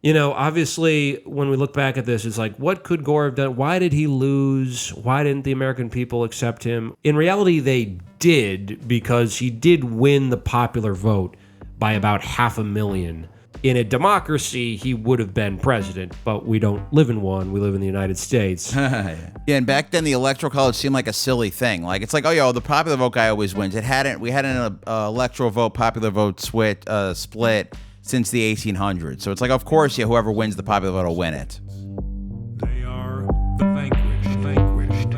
Obviously, when we look back at this, it's like, what could Gore have done? Why did he lose? Why didn't the American people accept him? In reality, they did, because he did win the popular vote by about 500,000. In a democracy, he would have been president, but we don't live in one. We live in the United States. Yeah, and back then the electoral college seemed like a silly thing. Like, it's like, the popular vote guy always wins. We had an electoral vote, popular vote split since the 1800s. So it's like, of course, whoever wins the popular vote will win it. They are the vanquished, vanquished.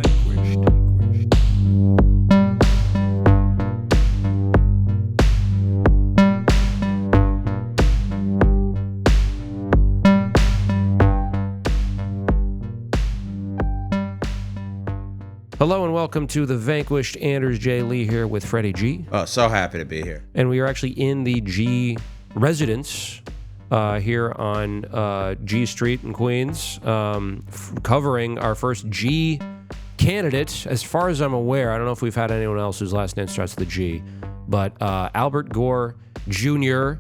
Hello and welcome to The Vanquished. Anders J. Lee here with Freddie G. Oh, so happy to be here. And we are actually in the G residence here on G Street in Queens, covering our first G candidate. As far as I'm aware, I don't know if we've had anyone else whose last name starts with a G, but Albert Gore Jr.,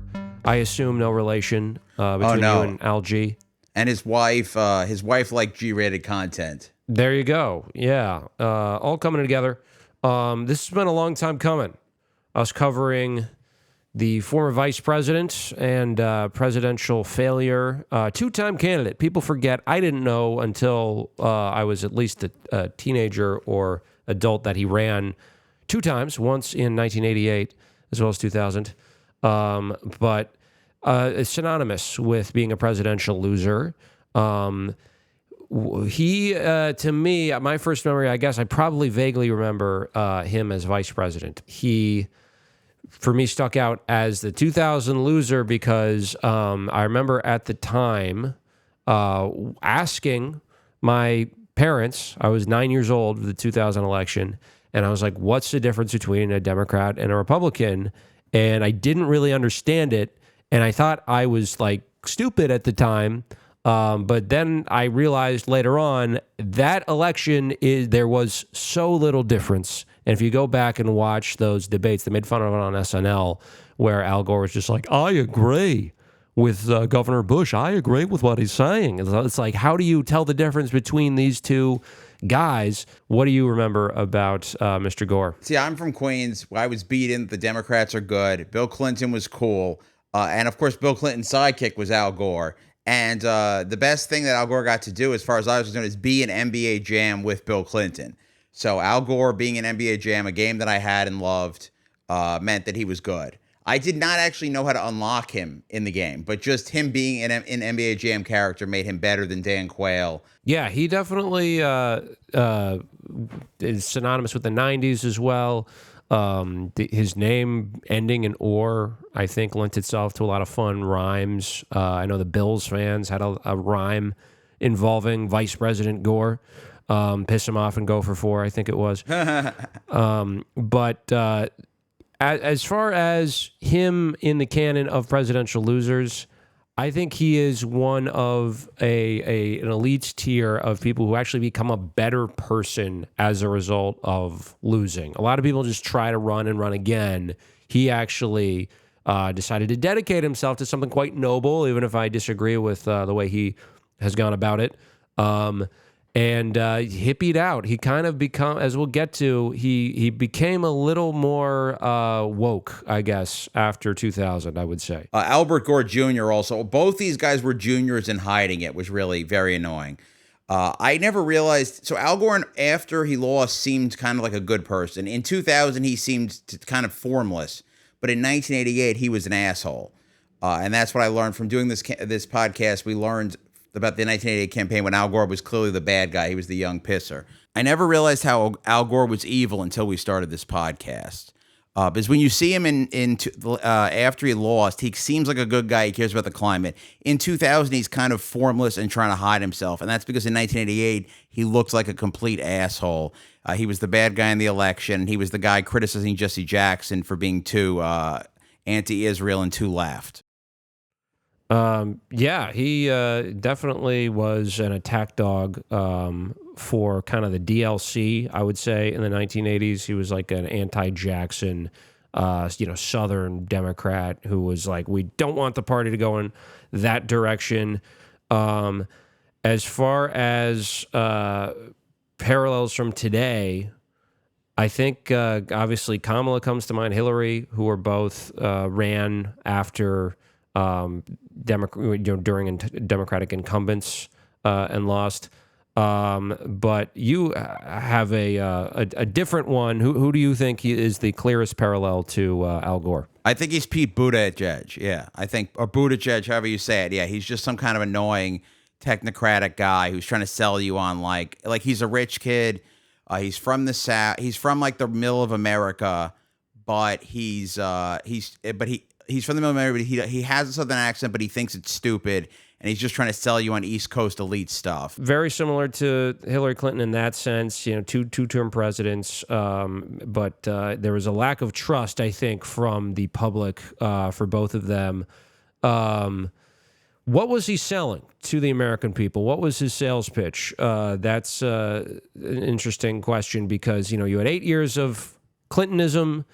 I assume no relation between you and Al G. And his wife liked G-rated content. There you go. Yeah. All coming together. This has been a long time coming. Us covering the former vice president and presidential failure. Two-time candidate. People forget. I didn't know until I was at least a teenager or adult that he ran two times, once in 1988 as well as 2000. But it's synonymous with being a presidential loser. He, to me, my first memory, I guess I probably vaguely remember him as vice president. He, for me, stuck out as the 2000 loser because I remember at the time asking my parents, I was 9 years old for the 2000 election, and I was like, what's the difference between a Democrat and a Republican? And I didn't really understand it, and I thought I was like stupid at the time. But then I realized later on that election there was so little difference. And if you go back and watch those debates, they made fun of it on SNL, where Al Gore was just like, I agree with Governor Bush. I agree with what he's saying. It's like, how do you tell the difference between these two guys? What do you remember about Mr. Gore? See, I'm from Queens. I was beaten. The Democrats are good. Bill Clinton was cool. And of course, Bill Clinton's sidekick was Al Gore. And the best thing that Al Gore got to do, as far as I was concerned, is be an NBA Jam with Bill Clinton. So Al Gore being an NBA Jam, a game that I had and loved, meant that he was good. I did not actually know how to unlock him in the game, but just him being an NBA Jam character made him better than Dan Quayle. Yeah, he definitely is synonymous with the 90s as well. His name ending in "or" I think lent itself to a lot of fun rhymes. I know the Bills fans had a rhyme involving Vice President Gore. Piss him off and go for four, I think it was. But as far as him in the canon of presidential losers, I think he is one of an elite tier of people who actually become a better person as a result of losing. A lot of people just try to run and run again. He actually decided to dedicate himself to something quite noble, even if I disagree with the way he has gone about it. And hippied out. He kind of as we'll get to, he became a little more woke, I guess, after 2000, I would say. Albert Gore Jr. also. Both these guys were juniors and hiding it was really very annoying. I never realized. So Al Gore, after he lost, seemed kind of like a good person. In 2000, he seemed kind of formless. But in 1988, he was an asshole. And that's what I learned from doing this podcast. We learned about the 1988 campaign when Al Gore was clearly the bad guy. He was the young pisser. I never realized how Al Gore was evil until we started this podcast. Because when you see him after he lost, he seems like a good guy. He cares about the climate. In 2000, he's kind of formless and trying to hide himself. And that's because in 1988, he looked like a complete asshole. He was the bad guy in the election. He was the guy criticizing Jesse Jackson for being too anti-Israel and too left. Yeah, he definitely was an attack dog for kind of the DLC, I would say, in the 1980s. He was like an anti-Jackson Southern Democrat who was like, we don't want the party to go in that direction. As far as parallels from today, I think obviously Kamala comes to mind, Hillary, who were both ran after during Democratic incumbents and lost. But you have a different one. Who do you think is the clearest parallel to Al Gore? I think he's Pete Buttigieg. Yeah, I think, or Buttigieg, however you say it. Yeah, he's just some kind of annoying technocratic guy who's trying to sell you on like he's a rich kid. He's from the South. He's from like the middle of America, but he's from the middle of America. But he has a Southern accent, but he thinks it's stupid, and he's just trying to sell you on East Coast elite stuff. Very similar to Hillary Clinton in that sense. Two-term presidents, but there was a lack of trust, I think, from the public for both of them. What was he selling to the American people? What was his sales pitch? That's an interesting question because, you had 8 years of Clintonism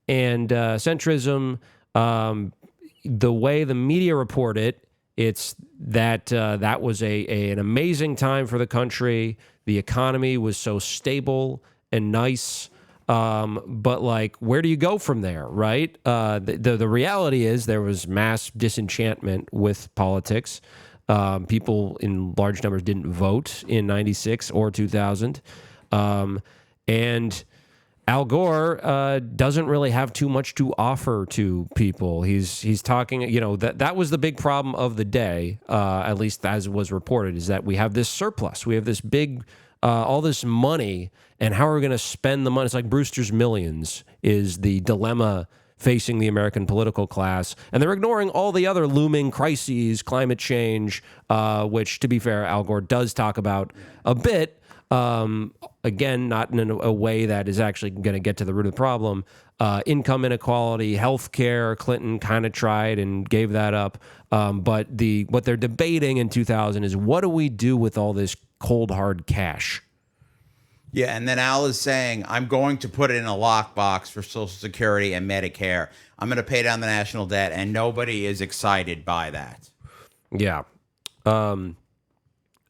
and centrism. The way the media report it, it's that that was an amazing time for the country. The economy was so stable and nice. But like, where do you go from there, right? The reality is there was mass disenchantment with politics. People in large numbers didn't vote in 96 or 2000. And Al Gore doesn't really have too much to offer to people. He's talking, that was the big problem of the day, at least as was reported, is that we have this surplus. We have this big, all this money, and how are we going to spend the money? It's like Brewster's Millions is the dilemma facing the American political class. And they're ignoring all the other looming crises, climate change, which, to be fair, Al Gore does talk about a bit. Again, not in a way that is actually going to get to the root of the problem. Income inequality, health care, Clinton kind of tried and gave that up. But what they're debating in 2000 is, what do we do with all this cold, hard cash? Yeah, and then Al is saying, I'm going to put it in a lockbox for Social Security and Medicare. I'm going to pay down the national debt, and nobody is excited by that. Yeah.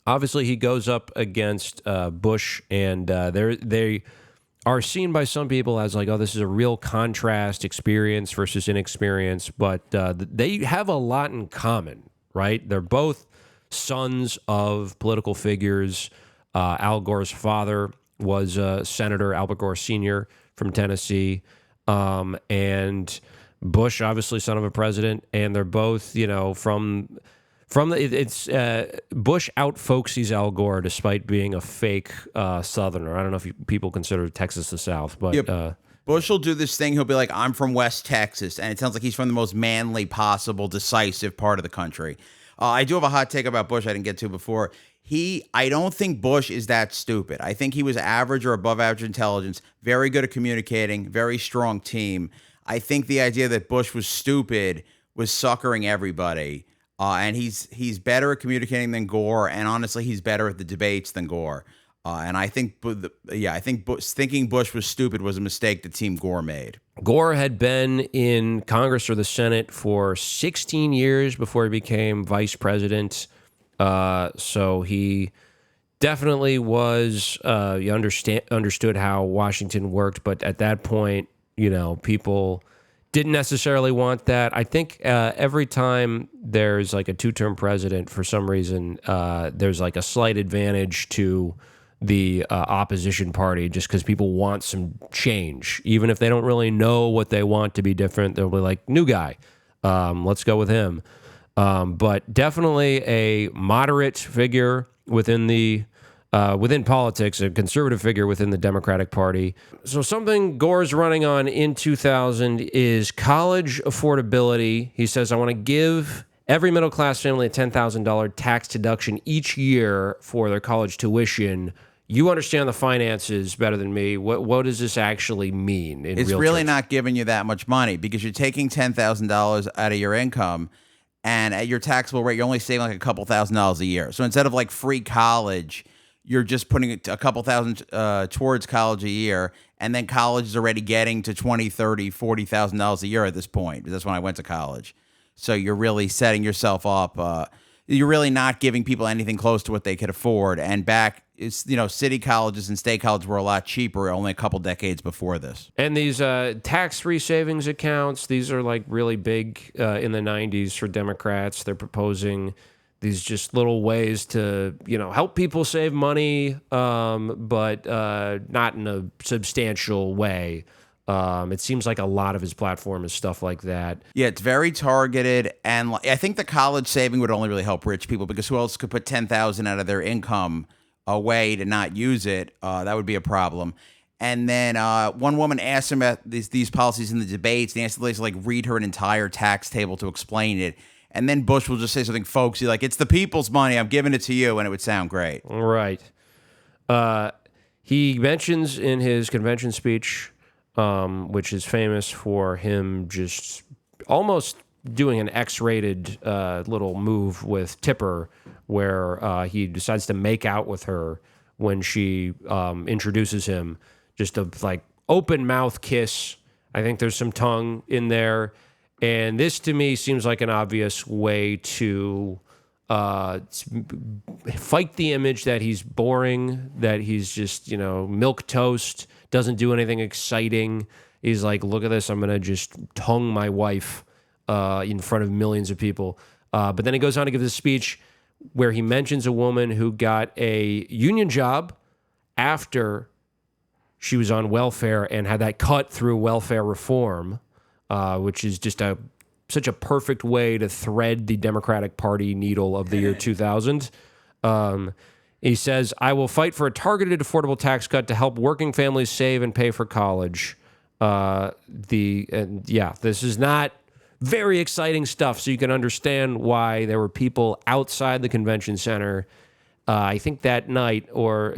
Obviously, he goes up against Bush, and they are seen by some people as like, oh, this is a real contrast, experience versus inexperience, but they have a lot in common, right? They're both sons of political figures. Al Gore's father was Senator Albert Gore Sr. from Tennessee, and Bush, obviously son of a president, and they're both, from Bush out-folksies Al Gore despite being a fake Southerner. I don't know if people consider Texas the South, but Bush will do this thing. He'll be like, I'm from West Texas, and it sounds like he's from the most manly possible, decisive part of the country. I do have a hot take about Bush I didn't get to before. I don't think Bush is that stupid. I think he was average or above average intelligence, very good at communicating, very strong team. I think the idea that Bush was stupid was suckering everybody. And he's better at communicating than Gore, and honestly, he's better at the debates than Gore. And I think, thinking Bush was stupid was a mistake that Team Gore made. Gore had been in Congress or the Senate for 16 years before he became vice president. So he definitely was, he understood how Washington worked, but at that point, people didn't necessarily want that. I think every time there's like a two-term president, for some reason, there's like a slight advantage to the opposition party just because people want some change. Even if they don't really know what they want to be different, they'll be like, new guy, let's go with him. But definitely a moderate figure within politics, a conservative figure within the Democratic Party. So something Gore's running on in 2000 is college affordability. He says, I want to give every middle-class family a $10,000 tax deduction each year for their college tuition. You understand the finances better than me. What does this actually mean in It's real really terms? not giving you that much money because you're taking $10,000 out of your income, and at your taxable rate, you're only saving like a couple $1,000s a year. So instead of like free college, you're just putting a couple thousand towards college a year, and then college is already getting to $20,000, $30,000, $40,000 a year at this point. That's when I went to college. So you're really setting yourself up. You're really not giving people anything close to what they could afford. And back, city colleges and state colleges were a lot cheaper only a couple decades before this. And these tax-free savings accounts, these are like really big in the 90s for Democrats. They're proposing these just little ways to, help people save money, but not in a substantial way. It seems like a lot of his platform is stuff like that. Yeah, it's very targeted, and I think the college saving would only really help rich people, because who else could put $10,000 out of their income away to not use it? That would be a problem. And then one woman asked him about these policies in the debates, and he asked the lady to like read her an entire tax table to explain it. And then Bush will just say something folksy like, "It's the people's money, I'm giving it to you," and it would sound great. Right. He mentions in his convention speech, which is famous for him just almost doing an X-rated little move with Tipper, where he decides to make out with her when she introduces him. Just a like open mouth kiss. I think there's some tongue in there. And this, to me, seems like an obvious way to fight the image that he's boring, that he's just, milk toast, doesn't do anything exciting. He's like, look at this, I'm going to just tongue my wife in front of millions of people. But then he goes on to give this speech where he mentions a woman who got a union job after she was on welfare and had that cut through welfare reform. Which is just such a perfect way to thread the Democratic Party needle of the year 2000. He says, "I will fight for a targeted, affordable tax cut to help working families save and pay for college." This is not very exciting stuff, so you can understand why there were people outside the convention center. I think that night or,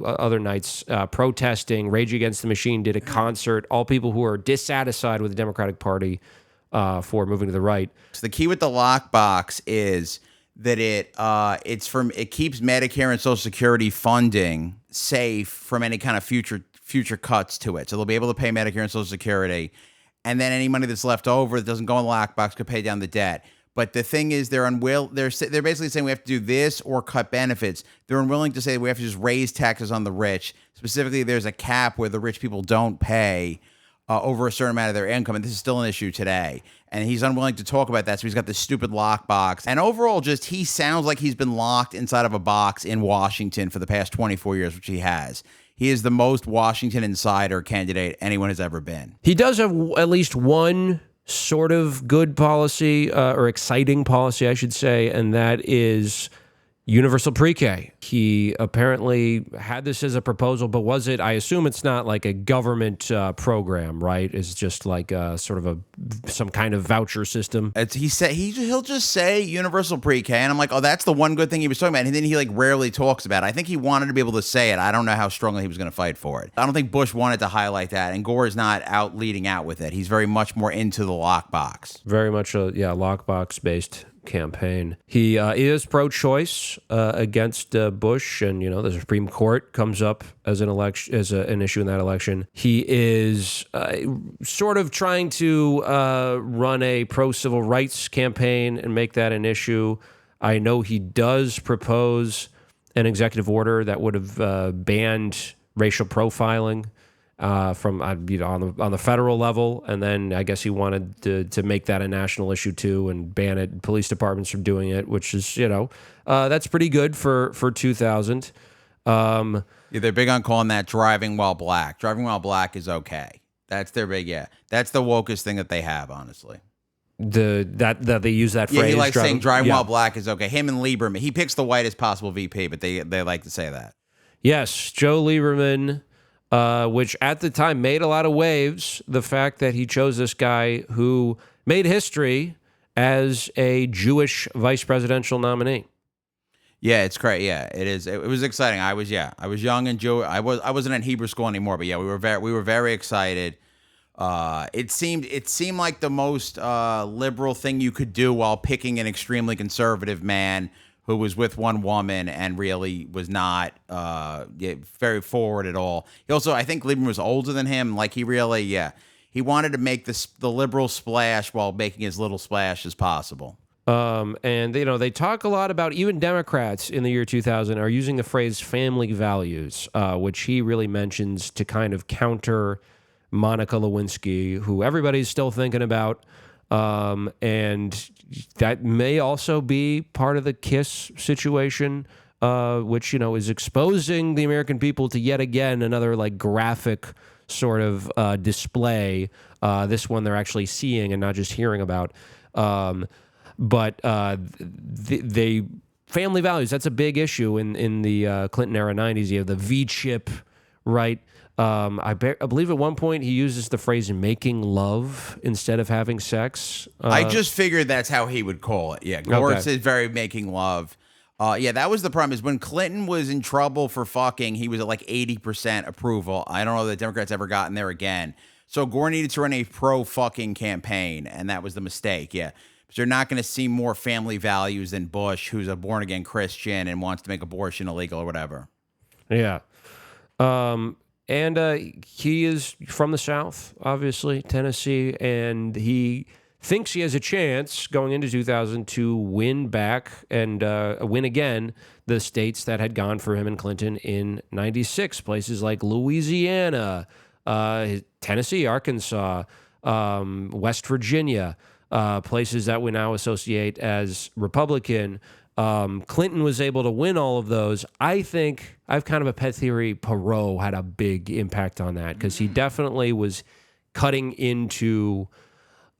other nights protesting. Rage Against the Machine did a concert. All people who are dissatisfied with the Democratic Party for moving to the right. So the key with the lockbox is that it keeps Medicare and Social Security funding safe from any kind of future cuts to it. So they'll be able to pay Medicare and Social Security, and then any money that's left over that doesn't go in the lockbox could pay down the debt. But the thing is, they're basically saying we have to do this or cut benefits. They're unwilling to say we have to just raise taxes on the rich. Specifically, there's a cap where the rich people don't pay over a certain amount of their income, and this is still an issue today. And he's unwilling to talk about that, so he's got this stupid lockbox. And overall, just he sounds like he's been locked inside of a box in Washington for the past 24 years, which he has. He is the most Washington insider candidate anyone has ever been. He does have at least one sort of good policy or exciting policy, I should say, and that is universal pre-K. He apparently had this as a proposal, but was it? I assume it's not like a government program, right? It's just like sort of some kind of voucher system. He'll just say universal pre-K, and I'm like, oh, that's the one good thing he was talking about. And then he like rarely talks about it. I think he wanted to be able to say it. I don't know how strongly he was going to fight for it. I don't think Bush wanted to highlight that, and Gore is not out leading out with it. He's very much more into the lockbox. Very much a lockbox based campaign. He is pro-choice against Bush, and the Supreme Court comes up as an issue in that election. He is sort of trying to run a pro-civil rights campaign and make that an issue. I know he does propose an executive order that would have banned racial profiling from on the federal level, and then I guess he wanted to make that a national issue too, and ban it, police departments from doing it, which is that's pretty good for 2000. Yeah, they're big on calling that driving while black. Driving while black is okay. That's their big that's the wokest thing that they have, honestly. That they use that phrase. Yeah, he likes saying driving while black is okay. Him and Lieberman, he picks the whitest possible VP, but they like to say that. Yes, Joe Lieberman. Which at the time made a lot of waves. The fact that he chose this guy who made history as a Jewish vice presidential nominee. Yeah, it's great. Yeah, it is. It was exciting. I was young and Jewish. I wasn't in Hebrew school anymore, but yeah, we were very excited. It seemed like the most liberal thing you could do while picking an extremely conservative man who was with one woman and really was not very forward at all. He also, I think Lieberman was older than him. Like he really, he wanted to make the liberal splash while making as little splash as possible. And they talk a lot about, even Democrats in the year 2000 are using the phrase family values, which he really mentions to kind of counter Monica Lewinsky, who everybody's still thinking about. And that may also be part of the KISS situation, which, is exposing the American people to yet again another like graphic sort of display. This one they're actually seeing and not just hearing about. But they family values, that's a big issue in the Clinton era 90s. You have the V chip, right? I believe at one point he uses the phrase making love instead of having sex. I just figured that's how he would call it. Yeah, Gore Okay. says very making love. That was the problem, is when Clinton was in trouble for fucking, he was at like 80% approval. I don't know that Democrats ever gotten there again. So Gore needed to run a pro-fucking campaign, and that was the mistake, yeah. But you're not going to see more family values than Bush, who's a born-again Christian and wants to make abortion illegal or whatever. Yeah. And he is from the South, obviously, Tennessee, and he thinks he has a chance going into 2000 to win back and win again the states that had gone for him and Clinton in 96, places like Louisiana, Tennessee, Arkansas, West Virginia, places that we now associate as Republican. Clinton was able to win all of those. I think I've kind of a pet theory. Perot had a big impact on that because he definitely was cutting into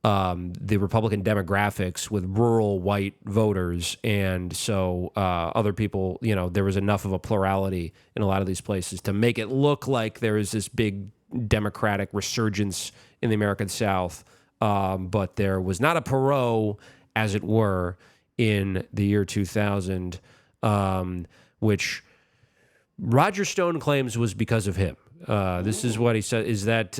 the Republican demographics with rural white voters. And so other people, there was enough of a plurality in a lot of these places to make it look like there is this big Democratic resurgence in the American South. But there was not a Perot, as it were, in the year 2000, which Roger Stone claims was because of him. This is what he said, is that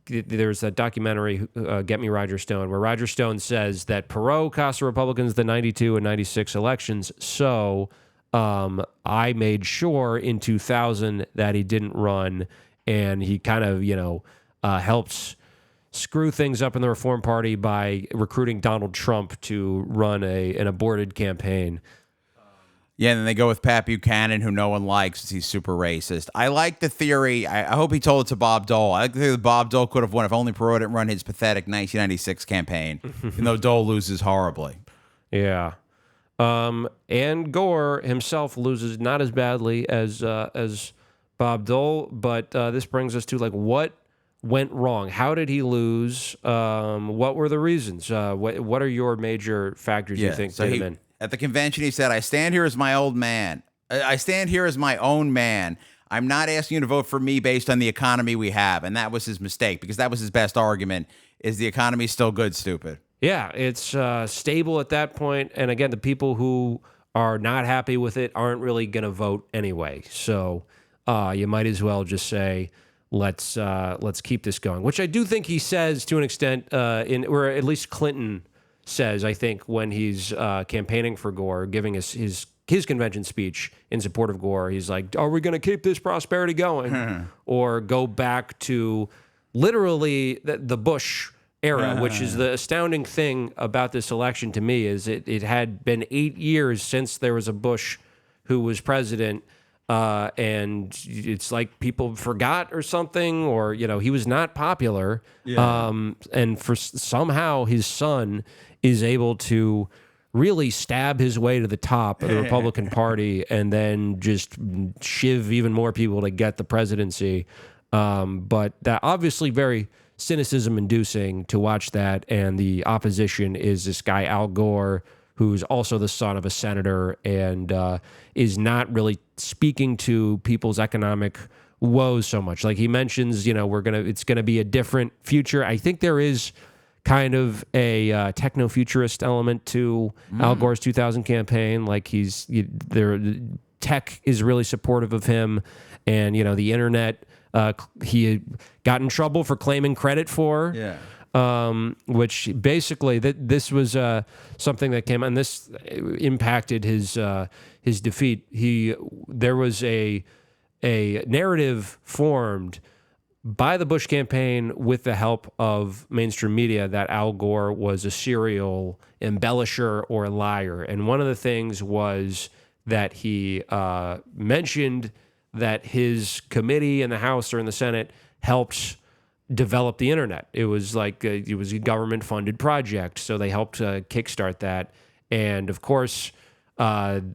there's that documentary, Get Me Roger Stone, where Roger Stone says that Perot cost the Republicans the 92 and 96 elections, so I made sure in 2000 that he didn't run, and he kind of, helps screw things up in the Reform Party by recruiting Donald Trump to run an aborted campaign. Yeah, and then they go with Pat Buchanan, who no one likes because he's super racist. I like the theory. I hope he told it to Bob Dole. I like the theory that Bob Dole could have won if only Perot didn't run his pathetic 1996 campaign, even though Dole loses horribly. Yeah. And Gore himself loses not as badly as Bob Dole, but this brings us to what went wrong. How did he lose? What were the reasons? What are your major factors you think did him in? At the convention, he said, I stand here as my old man. I stand here as my own man. I'm not asking you to vote for me based on the economy we have. And that was his mistake, because that was his best argument, is the economy still good, stupid. Yeah, it's stable at that point. And again, the people who are not happy with it aren't really going to vote anyway. So you might as well just say, let's keep this going, which I do think he says to an extent, or at least Clinton says, I think, when he's campaigning for Gore, giving his convention speech in support of Gore. He's like, are we going to keep this prosperity going or go back to literally the Bush era, which is the astounding thing about this election to me, is it had been 8 years since there was a Bush who was president. And it's like people forgot or something, or, he was not popular. Yeah. And somehow his son is able to really stab his way to the top of the Republican Party and then just shiv even more people to get the presidency. But that obviously very cynicism inducing to watch that. And the opposition is this guy, Al Gore, who's also the son of a senator and is not really speaking to people's economic woes so much. Like he mentions, it's gonna be a different future. I think there is kind of a techno-futurist element to Al Gore's 2000 campaign. Like tech is really supportive of him, and the internet he got in trouble for claiming credit for. Yeah. which basically this was something that came, and this impacted his defeat. There was a narrative formed by the Bush campaign with the help of mainstream media that Al Gore was a serial embellisher or a liar. And one of the things was that he mentioned that his committee in the House or in the Senate helped develop the internet. It was like it was a government-funded project, so they helped kickstart that. And of course,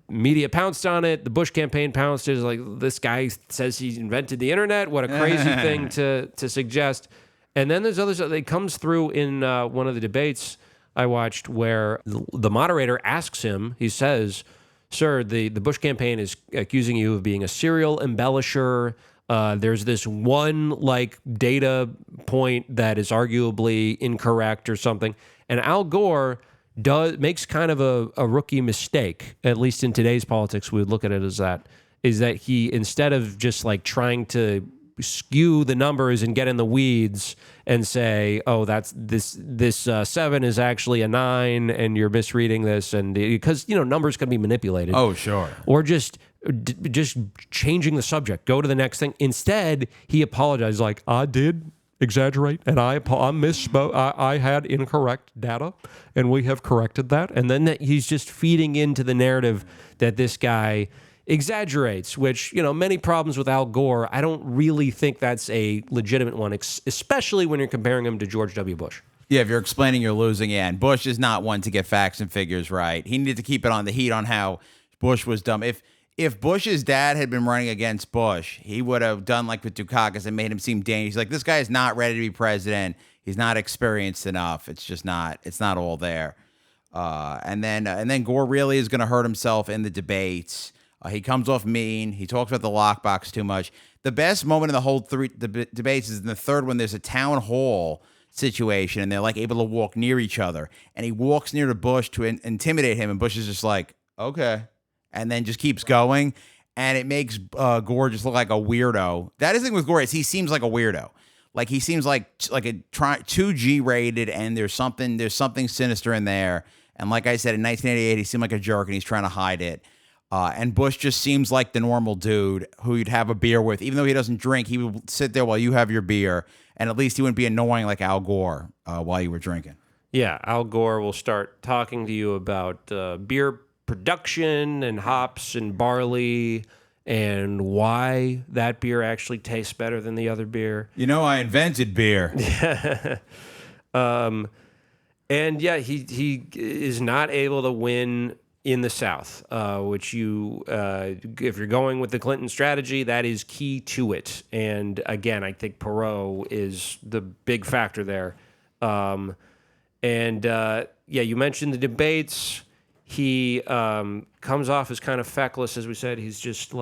media pounced on it. The Bush campaign pounced. It was like, this guy says he invented the internet. What a crazy thing to suggest. And then there's others that comes through in one of the debates I watched where the moderator asks him, he says, "Sir, the Bush campaign is accusing you of being a serial embellisher. There's this one data point that is arguably incorrect or something." And Al Gore makes kind of a rookie mistake, at least in today's politics. We would look at it as that, is that he, instead of just trying to skew the numbers and get in the weeds and say, oh, that's this 7 is actually a 9 and you're misreading this, and because numbers can be manipulated. Oh, sure. Or just changing the subject, go to the next thing. Instead, he apologized, I did exaggerate, and I misspoke. I had incorrect data, and we have corrected that. And then he's just feeding into the narrative that this guy exaggerates, which, many problems with Al Gore. I don't really think that's a legitimate one, especially when you're comparing him to George W. Bush. Yeah, if you're explaining, you're losing. Yeah, and Bush is not one to get facts and figures right. He needed to keep it on the heat on how Bush was dumb. If Bush's dad had been running against Bush, he would have done like with Dukakis and made him seem dangerous. He's like, this guy is not ready to be president. He's not experienced enough. It's just not. It's not all there. And then Gore really is going to hurt himself in the debates. He comes off mean. He talks about the lockbox too much. The best moment in the whole debates is in the third one. There's a town hall situation, and they're able to walk near each other. And he walks near to Bush to intimidate him, and Bush is just like, okay, and then just keeps going. And it makes Gore just look like a weirdo. That is the thing with Gore, is he seems like a weirdo. He seems like too G-rated, and there's something sinister in there. And like I said, in 1988, he seemed like a jerk, and he's trying to hide it. And Bush just seems like the normal dude who you'd have a beer with. Even though he doesn't drink, he would sit there while you have your beer, and at least he wouldn't be annoying like Al Gore while you were drinking. Yeah, Al Gore will start talking to you about beer production and hops and barley and why that beer actually tastes better than the other beer. I invented beer. And yeah, he is not able to win in the South, which if you're going with the Clinton strategy, that is key to it. And again, I think Perot is the big factor there. You mentioned the debates. He comes off as kind of feckless, as we said. He's just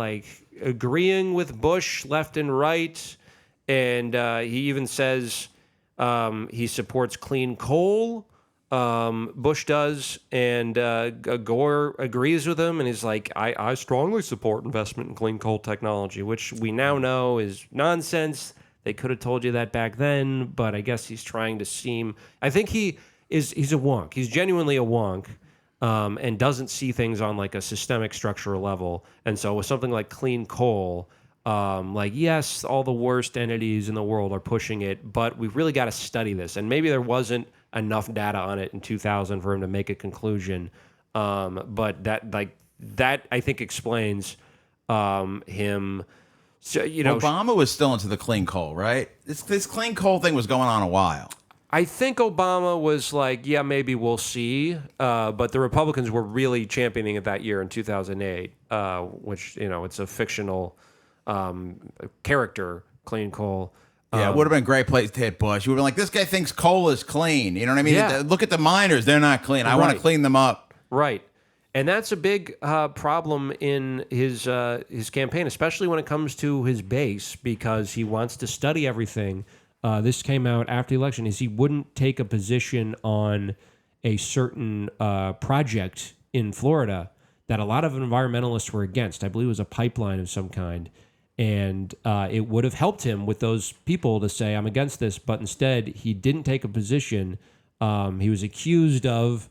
agreeing with Bush left and right. And he even says he supports clean coal. Bush does, and Gore agrees with him, and he's like, I strongly support investment in clean coal technology, which we now know is nonsense. They could have told you that back then, but I guess he's trying to seem... I think he's a wonk. He's genuinely a wonk, and doesn't see things on a systemic structural level. And so with something like clean coal, yes, all the worst entities in the world are pushing it, but we've really got to study this. And maybe there wasn't enough data on it in 2000 for him to make a conclusion. But that I think explains him. So, Obama was still into the clean coal, right? This clean coal thing was going on a while. I think Obama was yeah, maybe we'll see. But the Republicans were really championing it that year in 2008, which, it's a fictional character, clean coal. Yeah, it would have been a great place to hit Bush. You would have been like, this guy thinks coal is clean. You know what I mean? Yeah. Look at the miners. They're not clean. I want to clean them up. Right. And that's a big problem in his campaign, especially when it comes to his base, because he wants to study everything. This came out after the election, is he wouldn't take a position on a certain project in Florida that a lot of environmentalists were against. I believe it was a pipeline of some kind. And it would have helped him with those people to say, I'm against this. But instead, he didn't take a position. He was accused of,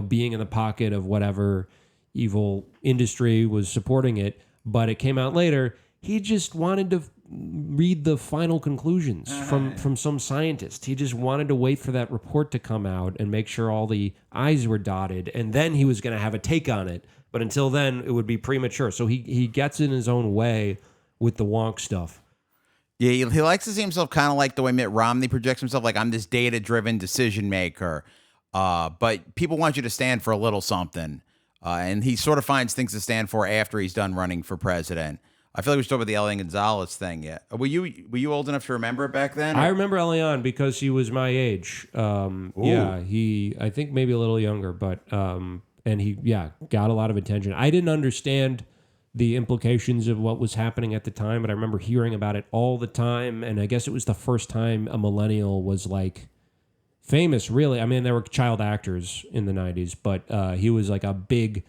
being in the pocket of whatever evil industry was supporting it. But it came out later. He just wanted to read the final conclusions from some scientist. He just wanted to wait for that report to come out and make sure all the I's were dotted. And then he was going to have a take on it. But until then, it would be premature. So he gets in his own way with the wonk stuff. Yeah, he likes to see himself kind of like the way Mitt Romney projects himself, like I'm this data-driven decision maker. But people want you to stand for a little something. And he sort of finds things to stand for after he's done running for president. I feel like we should talk about the Elian Gonzalez thing yet. Were you old enough to remember it back then? I remember Elian because he was my age. I think maybe a little younger, but and he got a lot of attention. I didn't understand the implications of what was happening at the time, but I remember hearing about it all the time, and I guess it was the first time a millennial was like famous, really. I mean, there were child actors in the 90s, but he was like a big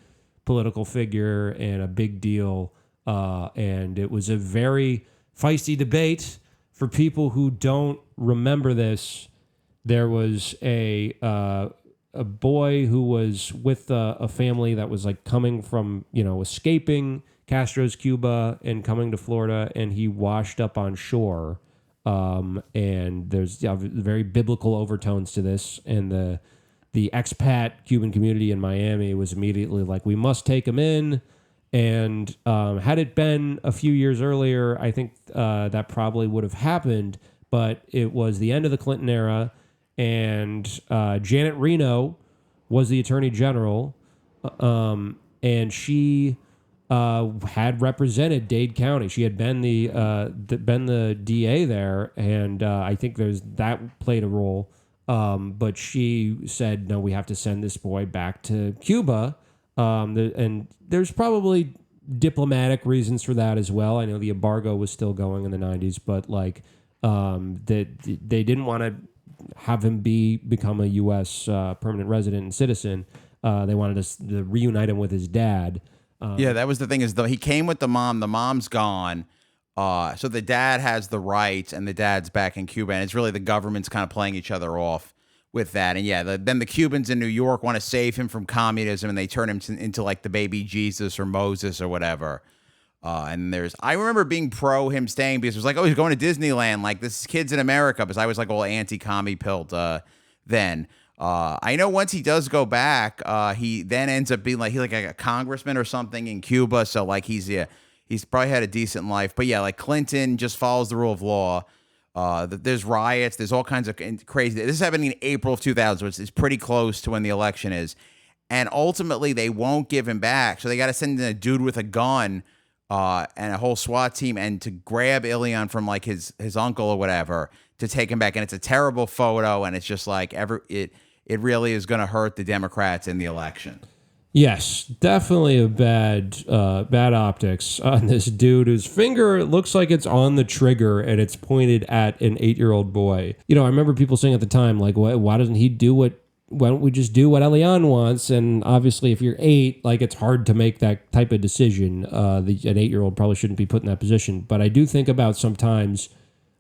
political figure and a big deal. And it was a very feisty debate. For people who don't remember this, there was a boy who was with a family that was like coming from, escaping Castro's Cuba and coming to Florida, and he washed up on shore. And there's very biblical overtones to this, and the expat Cuban community in Miami was immediately like, we must take him in. And had it been a few years earlier, I think that probably would have happened. But it was the end of the Clinton era, and Janet Reno was the Attorney General, and she had represented Dade County. She had been the DA there, and I think that played a role. But she said, no, we have to send this boy back to Cuba. And there's probably diplomatic reasons for that as well. I know the embargo was still going in the 90s, but they didn't want to have him become a U.S. Permanent resident and citizen. They wanted to reunite him with his dad. That was the thing, is though he came with the mom. The mom's gone. So the dad has the rights, and the dad's back in Cuba, and it's really the government's kind of playing each other off with that. And then the Cubans in New York want to save him from communism, and they turn him into like the baby Jesus or Moses or whatever. I remember being pro him staying because it was like, oh, he's going to Disneyland. Like, this kid's in America, because I was like all anti-commie pilled then. I know once he does go back, he then ends up being like a congressman or something in Cuba. So like he's probably had a decent life. But yeah, like Clinton just follows the rule of law. There's riots. There's all kinds of crazy. This is happening in April of 2000, which is pretty close to when the election is. And ultimately, they won't give him back. So they got to send in a dude with a gun and a whole SWAT team and to grab Elian from like his uncle or whatever to take him back. And it's a terrible photo. And it's just like it really is going to hurt the Democrats in the election. Yes, definitely a bad optics on this dude whose finger looks like it's on the trigger and it's pointed at an 8-year-old boy. I remember people saying at the time, like, why doesn't he do why don't we just do what Elian wants? And obviously, if you're 8, like, it's hard to make that type of decision. An 8-year-old probably shouldn't be put in that position. But I do think about sometimes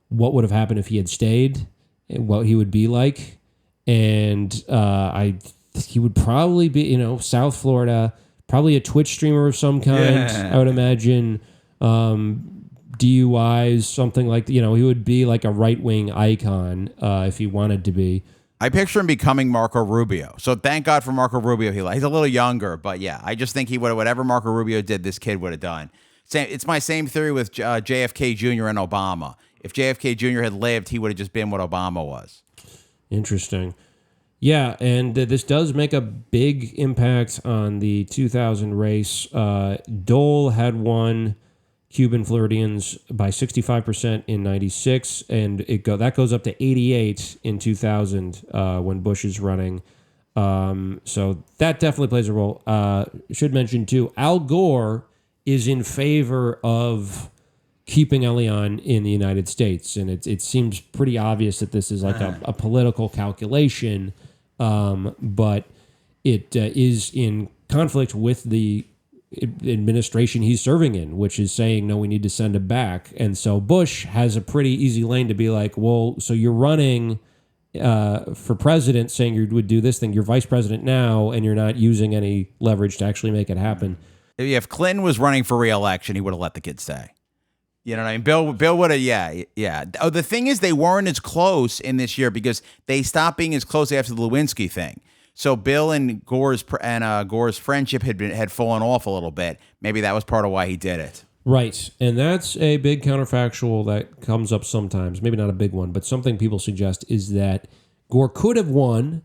what would have happened if he had stayed and what he would be like. And he would probably be, South Florida, probably a Twitch streamer of some kind. Yeah. I would imagine DUIs, something like, he would be like a right-wing icon if he wanted to be. I picture him becoming Marco Rubio. So thank God for Marco Rubio. He's a little younger, but yeah, I just think he would have, whatever Marco Rubio did, this kid would have done. It's my same theory with JFK Jr. and Obama. If JFK Jr. had lived, he would have just been what Obama was. Interesting. Yeah, and this does make a big impact on the 2000 race. Dole had won Cuban Floridians by 65% in 96, and that goes up to 88 in 2000 when Bush is running. So that definitely plays a role. Should mention, too, Al Gore is in favor of keeping Elian in the United States, and it seems pretty obvious that this is like a political calculation, but it is in conflict with the administration he's serving in, which is saying, no, we need to send him back. And so Bush has a pretty easy lane to be like, well, so you're running for president saying you would do this thing. You're vice president now, and you're not using any leverage to actually make it happen. If Clinton was running for re-election, he would have let the kid stay. You know what I mean? Bill would have, yeah. Oh, the thing is, they weren't as close in this year because they stopped being as close after the Lewinsky thing. So Bill and Gore's friendship had fallen off a little bit. Maybe that was part of why he did it. Right. And that's a big counterfactual that comes up sometimes. Maybe not a big one, but something people suggest is that Gore could have won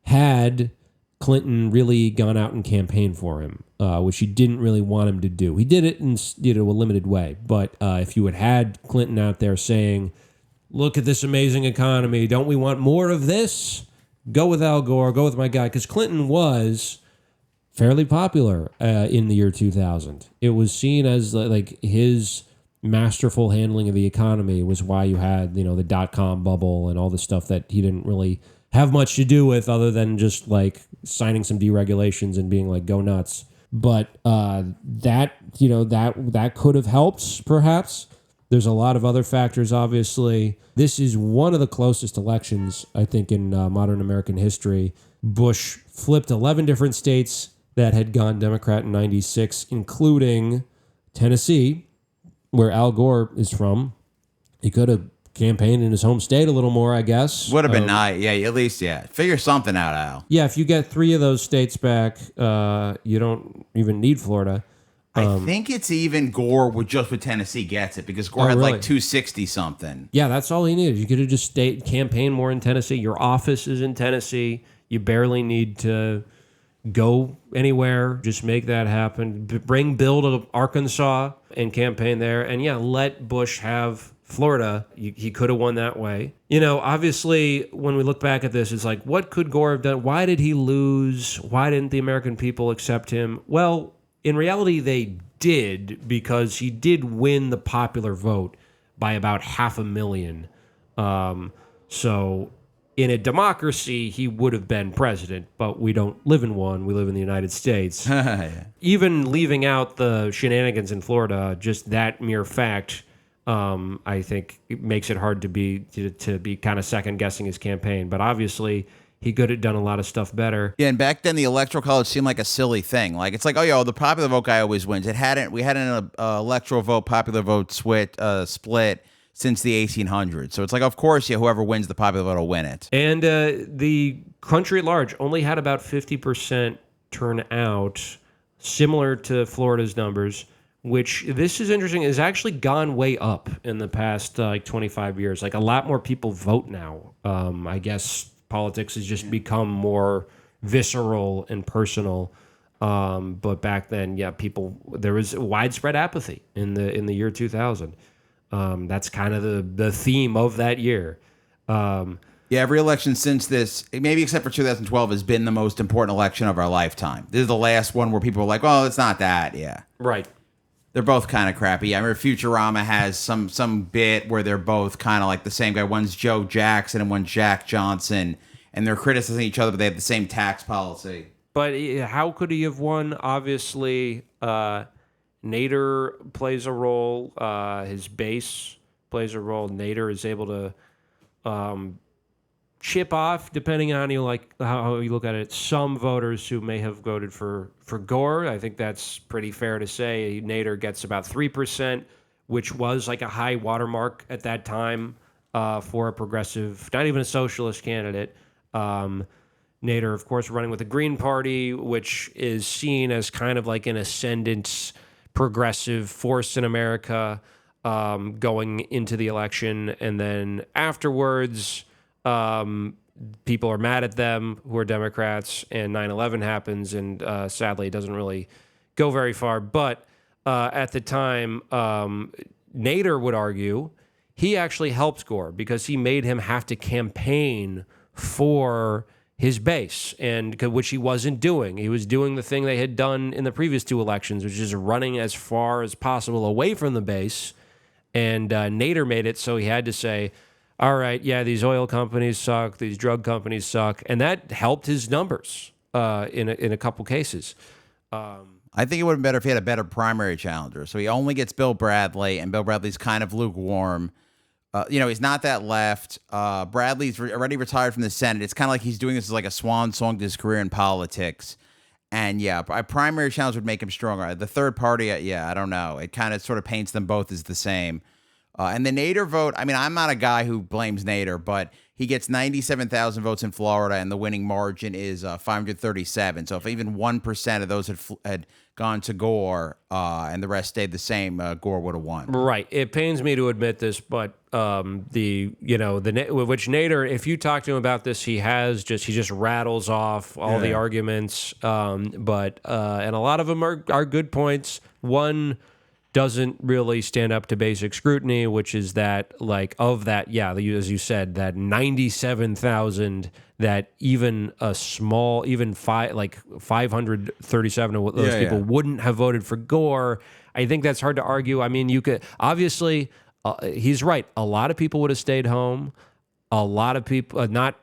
had Clinton really gone out and campaigned for him, which he didn't really want him to do. He did it in a limited way. But if you had Clinton out there saying, look at this amazing economy, don't we want more of this? Go with Al Gore, go with my guy. Because Clinton was fairly popular in the year 2000. It was seen as like his masterful handling of the economy was why you had, the dot-com bubble and all the stuff that he didn't really have much to do with other than just like signing some deregulations and being like, go nuts. But that could have helped perhaps. There's a lot of other factors, obviously. This is one of the closest elections, I think, in modern American history. Bush flipped 11 different states that had gone Democrat in 96, including Tennessee, where Al Gore is from. He could have campaigned in his home state a little more, I guess. Would have been nice. Yeah, at least, figure something out, Al. Yeah, if you get 3 of those states back, you don't even need Florida. I think it's even Gore with Tennessee gets it because Gore had really? like 260 something. Yeah, that's all he needed. You could have just campaigned more in Tennessee. Your office is in Tennessee. You barely need to go anywhere. Just make that happen. Bring Bill to Arkansas and campaign there. And yeah, let Bush have Florida. He could have won that way. Obviously, when we look back at this, it's like, what could Gore have done? Why did he lose? Why didn't the American people accept him? Well, in reality, they did, because he did win the popular vote by about 500,000. So in a democracy, he would have been president, but we don't live in one. We live in the United States. Yeah. Even leaving out the shenanigans in Florida, just that mere fact, I think it makes it hard to be kind of second guessing his campaign. But obviously, he could have done a lot of stuff better. Yeah, and back then the electoral college seemed like a silly thing. Like it's like, the popular vote guy always wins. We had an electoral vote popular vote split since the 1800s. So it's like, of course, whoever wins the popular vote will win it. And the country at large only had about 50% turnout, similar to Florida's numbers, which, this is interesting, has actually gone way up in the past 25 years. Like, a lot more people vote now. I guess politics has just become more visceral and personal. But back then, there was widespread apathy in the year 2000. That's kind of the theme of that year. Every election since this, maybe except for 2012, has been the most important election of our lifetime. This is the last one where people are like, well, it's not that. Yeah. Right. They're both kind of crappy. I remember Futurama has some bit where they're both kind of like the same guy. One's Joe Jackson and one's Jack Johnson, and they're criticizing each other, but they have the same tax policy. But how could he have won? Obviously, Nader plays a role. His base plays a role. Nader is able to chip off, depending on how you look at it, some voters who may have voted for Gore. I think that's pretty fair to say. Nader gets about 3%, which was like a high watermark at that time for a progressive, not even a socialist candidate. Nader, of course, running with the Green Party, which is seen as kind of like an ascendant progressive force in America going into the election. And then afterwards, people are mad at them who are Democrats, and 9/11 happens, and sadly it doesn't really go very far. But at the time, Nader would argue he actually helped Gore because he made him have to campaign for his base, and which he wasn't doing. He was doing the thing they had done in the previous 2 elections, which is running as far as possible away from the base. And Nader made it so he had to say, all right, these oil companies suck, these drug companies suck, and that helped his numbers in a couple cases. I think it would have been better if he had a better primary challenger. So he only gets Bill Bradley, and Bill Bradley's kind of lukewarm. He's not that left. Bradley's already retired from the Senate. It's kind of like he's doing this as like a swan song to his career in politics. And yeah, a primary challenge would make him stronger. The third party, I don't know. It kind of sort of paints them both as the same. And the Nader vote, I mean, I'm not a guy who blames Nader, but he gets 97,000 votes in Florida, and the winning margin is 537. So if even 1% of those had gone to Gore and the rest stayed the same, Gore would have won. Right. It pains me to admit this, but which Nader, if you talk to him about this, he just rattles off all the arguments. But and a lot of them are good points. One doesn't really stand up to basic scrutiny, which is that, as you said, that 97,000, that even a small, 537 of those people wouldn't have voted for Gore. I think that's hard to argue. I mean, you could, obviously, he's right. A lot of people would have stayed home. A lot of people, not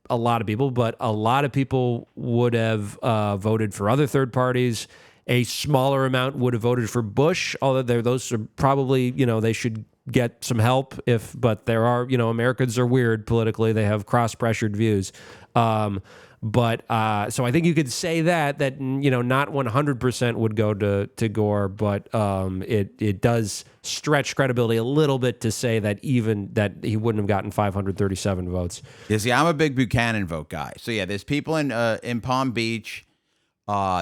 a lot of people, but a lot of people would have voted for other third parties. A smaller amount would have voted for Bush, although those are probably, they should get some help but there are, Americans are weird politically. They have cross-pressured views. So I think you could say that not 100% would go to Gore, but it does stretch credibility a little bit to say that even that he wouldn't have gotten 537 votes. Yeah, see, I'm a big Buchanan vote guy. So yeah, there's people in Palm Beach.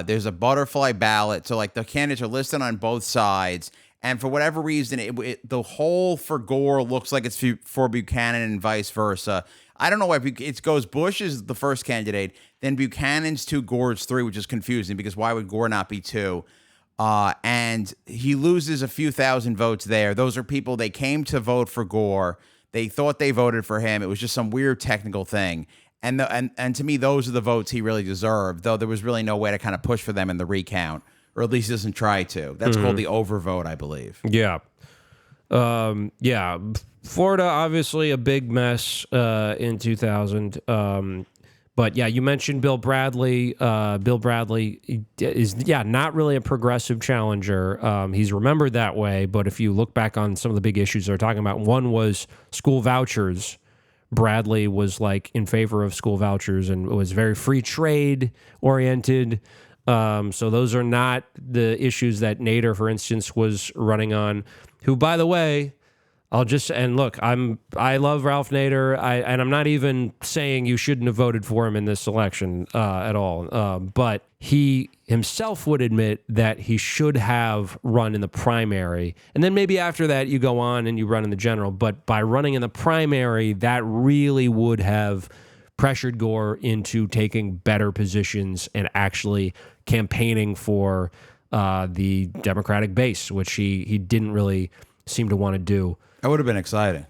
There's a butterfly ballot, so like the candidates are listed on both sides, and for whatever reason, the whole for Gore looks like it's for Buchanan and vice versa. I don't know why. It goes Bush is the first candidate, then Buchanan's 2, Gore's 3, which is confusing because why would Gore not be 2? And he loses a few thousand votes there. Those are people, they came to vote for Gore. They thought they voted for him. It was just some weird technical thing. And to me, those are the votes he really deserved, though there was really no way to kind of push for them in the recount, or at least he doesn't try to. That's called the overvote, I believe. Yeah. Florida, obviously a big mess in 2000. But yeah, you mentioned Bill Bradley. Bill Bradley is, not really a progressive challenger. He's remembered that way, but if you look back on some of the big issues they're talking about, one was school vouchers. Bradley was in favor of school vouchers and was very free trade oriented. So those are not the issues that Nader, for instance, was running on, who, by the way, I love Ralph Nader, and I'm not even saying you shouldn't have voted for him in this election at all. But he himself would admit that he should have run in the primary, and then maybe after that you go on and you run in the general. But by running in the primary, that really would have pressured Gore into taking better positions and actually campaigning for the Democratic base, which he didn't really seem to want to do. That would have been exciting.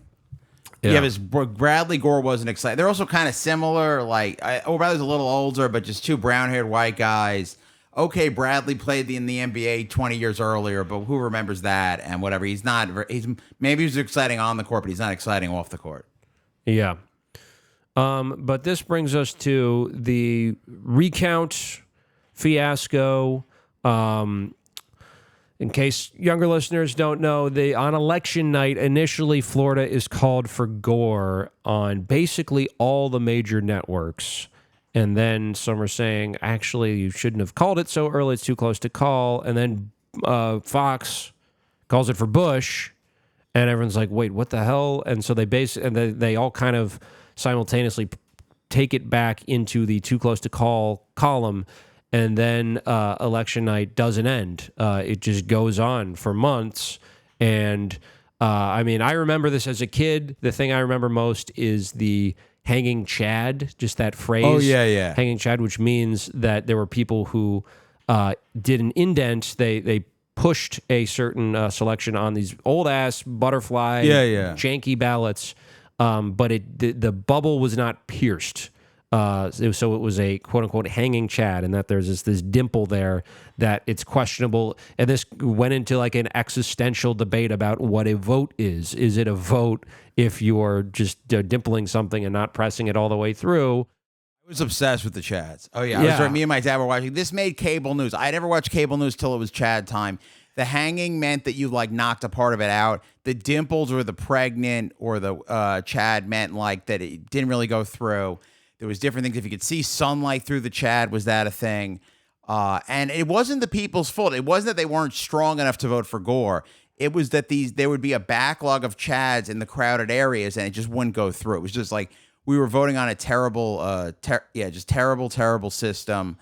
Yeah, because Bradley Gore wasn't exciting. They're also kind of similar. Bradley's a little older, but just 2 brown-haired white guys. Okay, Bradley played in the NBA 20 years earlier, but who remembers that and whatever. Maybe he's exciting on the court, but he's not exciting off the court. Yeah. But this brings us to the recount fiasco. In case younger listeners don't know, on election night, initially Florida is called for Gore on basically all the major networks. And then some are saying, actually, you shouldn't have called it so early. It's too close to call. And then Fox calls it for Bush. And everyone's like, wait, what the hell? And so they all kind of simultaneously take it back into the too close to call column. And then election night doesn't end. It just goes on for months. And I remember this as a kid. The thing I remember most is the hanging Chad, just that phrase. Oh, yeah. Hanging Chad, which means that there were people who did an indent. They pushed a certain selection on these old-ass butterfly, janky ballots, but the bubble was not pierced. So it was a quote-unquote hanging Chad, and that there's this dimple there that it's questionable. And this went into an existential debate about what a vote is. Is it a vote if you're just dimpling something and not pressing it all the way through? I was obsessed with the Chads. Oh yeah, I was Yeah. me and my dad were watching. This made cable news. I never watched cable news till it was Chad time. The hanging meant that you like knocked a part of it out. The dimples or the pregnant or the Chad meant like that it didn't really go through. There was different things. If you could see sunlight through the Chad, was that a thing? And it wasn't the people's fault. It wasn't that they weren't strong enough to vote for Gore. It was that there would be a backlog of Chads in the crowded areas, and it just wouldn't go through. It was just like we were voting on a terrible, just terrible system.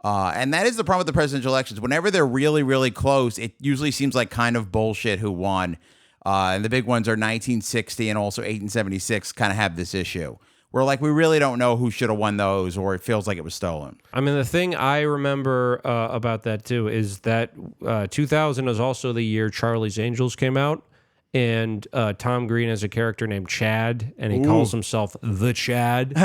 And that is the problem with the presidential elections. Whenever they're really, really close, it usually seems like kind of bullshit who won. And the big ones are 1960 and also 1876 kind of have this issue. Where like we really don't know who should have won those, or it feels like it was stolen. I mean, the thing I remember about that too is that 2000 was also the year Charlie's Angels came out, and Tom Green has a character named Chad, and he calls himself the Chad.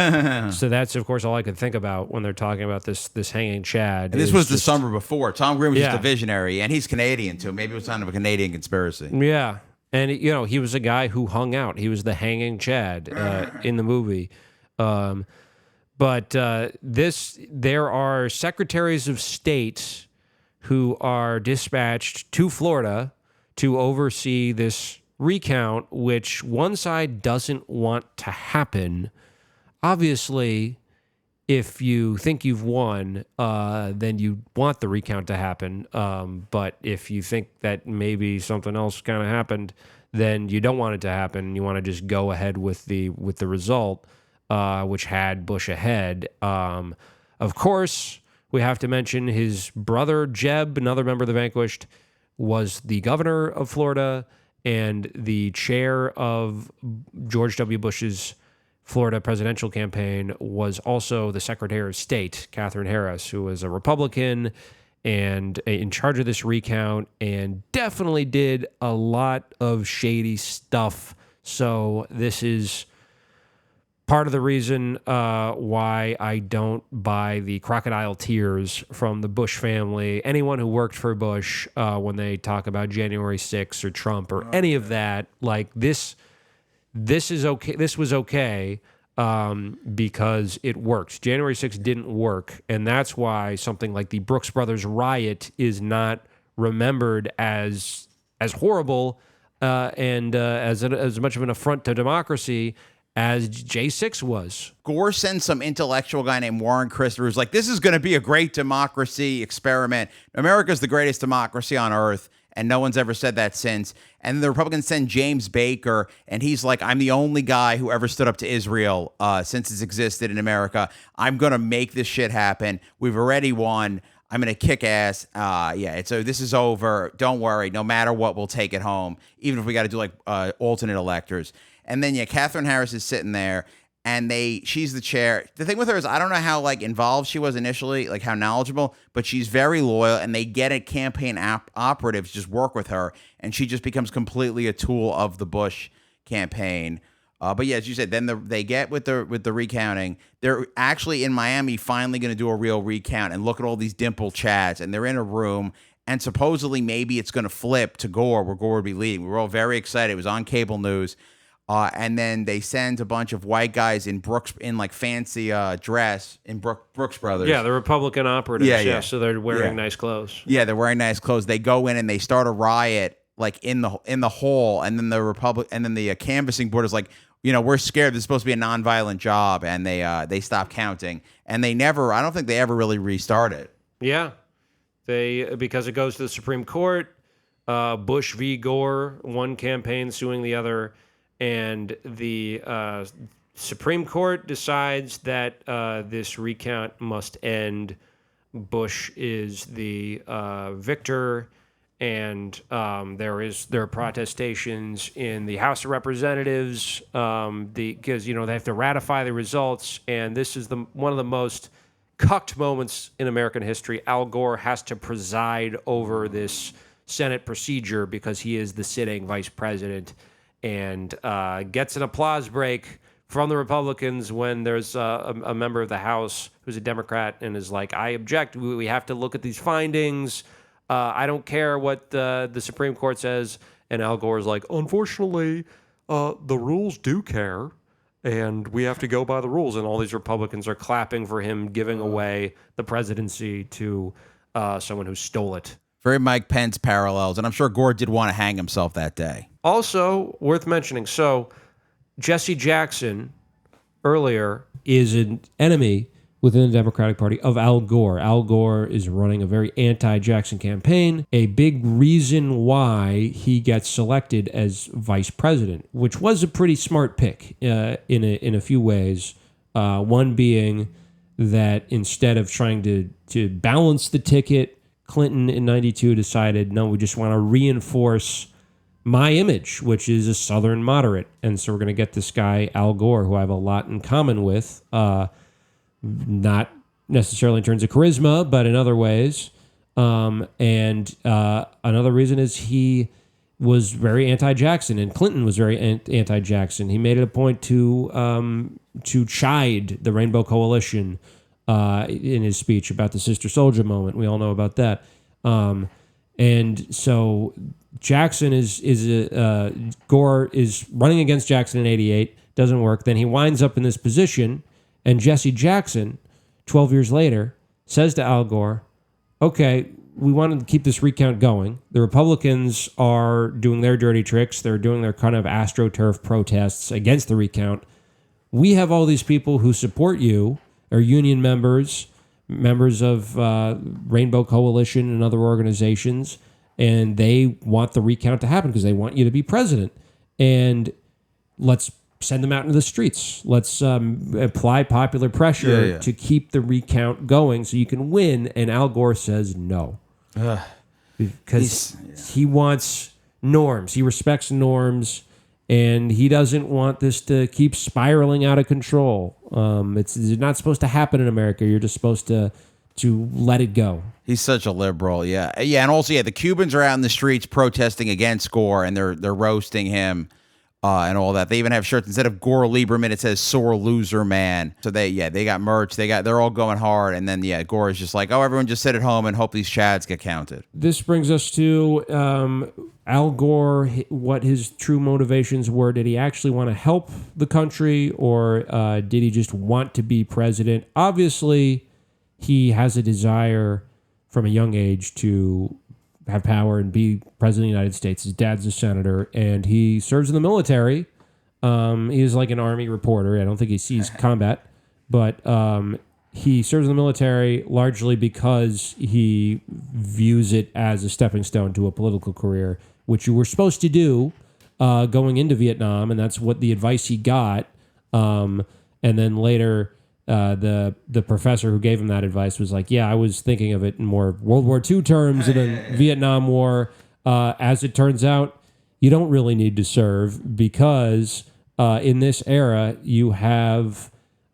So that's of course all I could think about when they're talking about this hanging Chad. And this is was the just- summer before. Tom Green was just Yeah. a visionary, and he's Canadian too. Maybe it was kind of a Canadian conspiracy. Yeah. And, you know, he was a guy who hung out. He was the hanging Chad in the movie. But there are secretaries of state who are dispatched to Florida to oversee this recount, which one side doesn't want to happen. Obviously, if you think you've won, then you want the recount to happen. But if you think that maybe something else kind of happened, then you don't want it to happen. You want to just go ahead with the result, which had Bush ahead. Of course, we have to mention his brother Jeb, another member of the Vanquished, was the governor of Florida and the chair of George W. Bush's Florida presidential campaign, was also the Secretary of State, Katherine Harris, who was a Republican and in charge of this recount and definitely did a lot of shady stuff. So this is part of the reason why I don't buy the crocodile tears from the Bush family, anyone who worked for Bush, when they talk about January 6th or Trump or any of that. Like this is okay. This was okay because it worked. January 6th didn't work, and that's why something like the Brooks Brothers riot is not remembered as horrible and as much of an affront to democracy as J6 was. Gore sends some intellectual guy named Warren Christopher who's like, this is going to be a great democracy experiment. America's the greatest democracy on earth, and no one's ever said that since. And the Republicans send James Baker, and he's like, I'm the only guy who ever stood up to Israel since it's existed in America. I'm going to make this shit happen. We've already won. I'm going to kick ass. So this is over. Don't worry. No matter what, we'll take it home, even if we got to do like alternate electors. And then, Katherine Harris is sitting there, and she's the chair. The thing with her is I don't know how like involved she was initially, like how knowledgeable, but she's very loyal, and they get a campaign operatives just work with her, and she just becomes completely a tool of the Bush campaign. But yeah, as you said, then they get with the recounting. They're actually in Miami finally going to do a real recount and look at all these dimple Chads, and they're in a room, and supposedly maybe it's going to flip to Gore, where Gore would be leading. We were all very excited. It was on cable news. And then they send a bunch of white guys in like fancy dress in Brooks Brothers. Yeah, the Republican operatives. Yeah. So they're wearing nice clothes. Yeah, they're wearing nice clothes. They go in and they start a riot like in the hall, and then the canvassing board is like, we're scared. This is supposed to be a nonviolent job, and they stop counting, and I don't think they ever really restart it. Yeah, because it goes to the Supreme Court. Bush v. Gore, one campaign suing the other. And the Supreme Court decides that this recount must end. Bush is the victor, and there are protestations in the House of Representatives because they have to ratify the results. And this is one of the most cucked moments in American history. Al Gore has to preside over this Senate procedure because he is the sitting vice president, and gets an applause break from the Republicans when there's a member of the House who's a Democrat and is like, I object. We have to look at these findings. I don't care what the Supreme Court says. And Al Gore is like, unfortunately, the rules do care. and we have to go by the rules. And all these Republicans are clapping for him giving away the presidency to someone who stole it. Very Mike Pence parallels, and I'm sure Gore did want to hang himself that day. Also worth mentioning, so Jesse Jackson earlier is an enemy within the Democratic Party of Al Gore. Al Gore is running a very anti-Jackson campaign, a big reason why he gets selected as vice president, which was a pretty smart pick in a few ways. One being that instead of trying to balance the ticket, Clinton in 92 decided, no, we just want to reinforce my image, which is a Southern moderate. And so we're going to get this guy, Al Gore, who I have a lot in common with, not necessarily in terms of charisma, but in other ways. And another reason is he was very anti-Jackson, and Clinton was very anti-Jackson. He made it a point to chide the Rainbow Coalition in his speech about the Sister Soldier moment. We all know about that. And so Jackson Gore is running against Jackson in 88, doesn't work. Then he winds up in this position, and Jesse Jackson, 12 years later, says to Al Gore, okay, we want to keep this recount going. The Republicans are doing their dirty tricks. They're doing their kind of AstroTurf protests against the recount. We have all these people who support you, are union members of Rainbow Coalition and other organizations, and they want the recount to happen because they want you to be president. And let's send them out into the streets. Let's apply popular pressure to keep the recount going so you can win. And Al Gore says no. Because he wants norms. He respects norms, and he doesn't want this to keep spiraling out of control. It's not supposed to happen in America. You're just supposed to let it go. He's such a liberal, yeah, and also, the Cubans are out in the streets protesting against Gore, and they're roasting him and all that. They even have shirts instead of Gore Lieberman, it says "Sore Loser Man." So they got merch. They're all going hard, and then Gore is just like, oh, everyone just sit at home and hope these chads get counted. This brings us to Al Gore. What his true motivations were? Did he actually want to help the country, or did he just want to be president? Obviously, he has a desire from a young age to have power and be president of the United States. His dad's a senator, and he serves in the military. He is like an army reporter. I don't think he sees combat, but he serves in the military largely because he views it as a stepping stone to a political career, which you were supposed to do going into Vietnam, and that's what the advice he got. And then later, the professor who gave him that advice was like, yeah, I was thinking of it in more World War II terms and then Vietnam War. As it turns out, you don't really need to serve because in this era, you have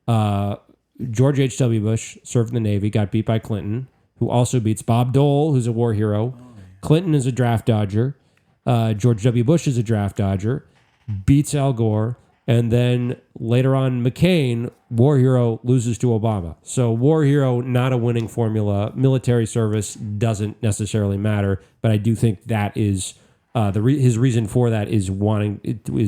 George H.W. Bush served in the Navy, got beat by Clinton, who also beats Bob Dole, who's a war hero. Clinton is a draft dodger. George W. Bush is a draft dodger, beats Al Gore. And then later on, McCain, war hero, loses to Obama. So war hero, not a winning formula. Military service doesn't necessarily matter. But I do think that is his reason for that is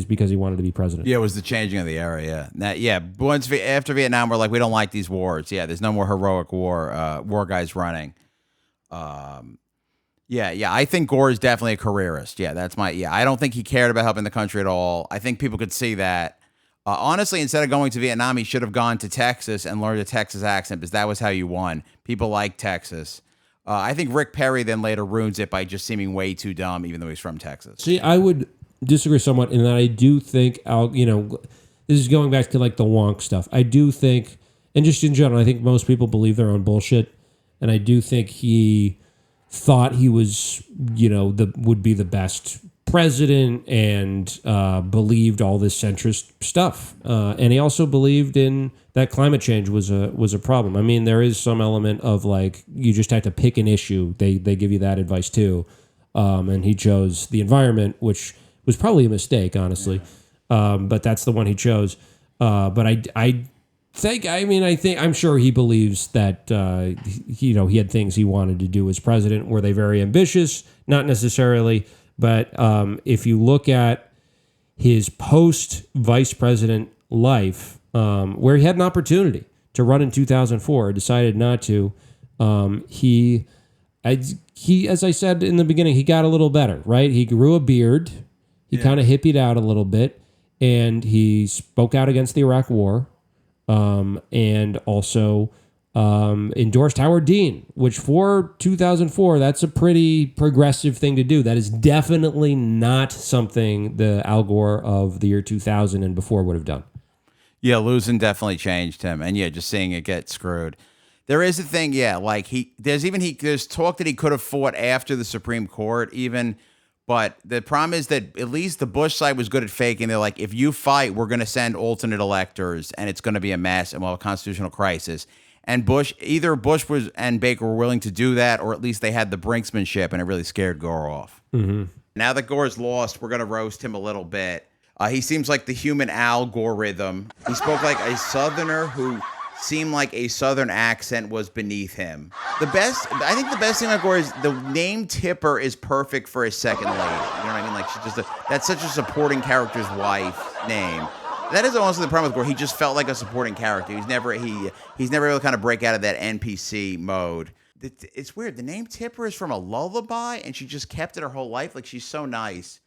because he wanted to be president. Yeah, it was the changing of the era. Yeah, once after Vietnam, we're like, we don't like these wars. Yeah, there's no more heroic war guys running. Yeah, I think Gore is definitely a careerist. Yeah, I don't think he cared about helping the country at all. I think people could see that. Honestly, instead of going to Vietnam, he should have gone to Texas and learned a Texas accent because that was how you won. People like Texas. I think Rick Perry then later ruins it by just seeming way too dumb, even though he's from Texas. See, I would disagree somewhat in that I do think, this is going back to like the wonk stuff. I do think, and just in general, I think most people believe their own bullshit. And I do think he thought he was, would be the best president and believed all this centrist stuff. And he also believed in that climate change was a problem. I mean, there is some element of like, you just have to pick an issue. They give you that advice too. And he chose the environment, which was probably a mistake, honestly. Yeah. But that's the one he chose. But I'm sure he believes that, he had things he wanted to do as president. Were they very ambitious? Not necessarily. But if you look at his post-vice president life, where he had an opportunity to run in 2004, decided not to. He, as I said in the beginning, he got a little better, right? He grew a beard. He kind of hippied out a little bit, and he spoke out against the Iraq War, and also endorsed Howard Dean, which for 2004, that's a pretty progressive thing to do. That is definitely not something the Al Gore of the year 2000 and before would have done. Yeah, losing definitely changed him, and yeah, just seeing it get screwed. There is a thing, yeah, like there's talk that he could have fought after the Supreme Court even, but the problem is that at least the Bush side was good at faking. They're like, if you fight, we're going to send alternate electors, and it's going to be a mess, and we'll have a constitutional crisis. And either Bush was and Baker were willing to do that, or at least they had the brinksmanship, and it really scared Gore off. Mm-hmm. Now that Gore's lost, we're going to roast him a little bit. He seems like the human algorithm. He spoke like a Southerner who seemed like a Southern accent was beneath him. I think the best thing about Gore is the name Tipper is perfect for his second lady. You know what I mean? Like that's such a supporting character's wife name. That is also the problem with Gore. He just felt like a supporting character. He's never able to kind of break out of that NPC mode. It's weird. The name Tipper is from a lullaby, and she just kept it her whole life. Like, she's so nice.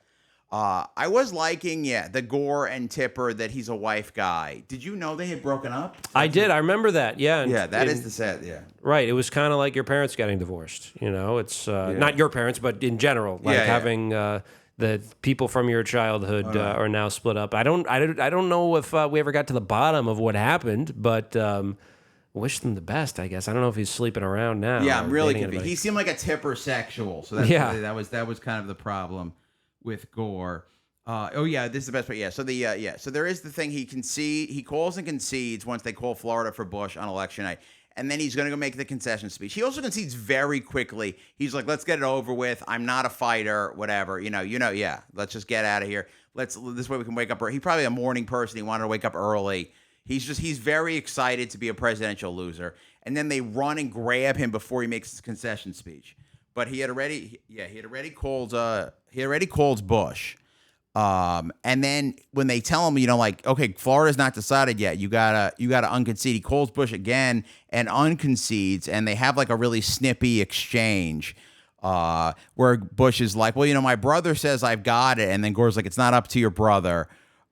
I was liking, the Gore and Tipper, that he's a wife guy. Did you know they had broken up? I did. I remember that. Yeah. Yeah, that is the set. Yeah. Right. It was kind of like your parents getting divorced. You know, it's not your parents, but in general, like having the people from your childhood are now split up. I don't know if we ever got to the bottom of what happened, but wish them the best, I guess. I don't know if he's sleeping around now. Yeah, I'm really confused. He seemed like a Tipper sexual, so that was kind of the problem with Gore. This is the best part. Yeah, so so there is the thing. He calls and concedes once they call Florida for Bush on election night, and then he's going to go make the concession speech. He also concedes very quickly. He's like, "Let's get it over with. I'm not a fighter. Whatever. Yeah. Let's just get out of here. This way we can wake up early." He's probably a morning person. He wanted to wake up early. He's very excited to be a presidential loser, and then they run and grab him before he makes his concession speech. But he had already called Bush. And then when they tell him, okay, Florida's not decided yet, you gotta unconcede. He calls Bush again and unconcedes, and they have like a really snippy exchange, where Bush is like, well, my brother says I've got it, and then Gore's like, it's not up to your brother.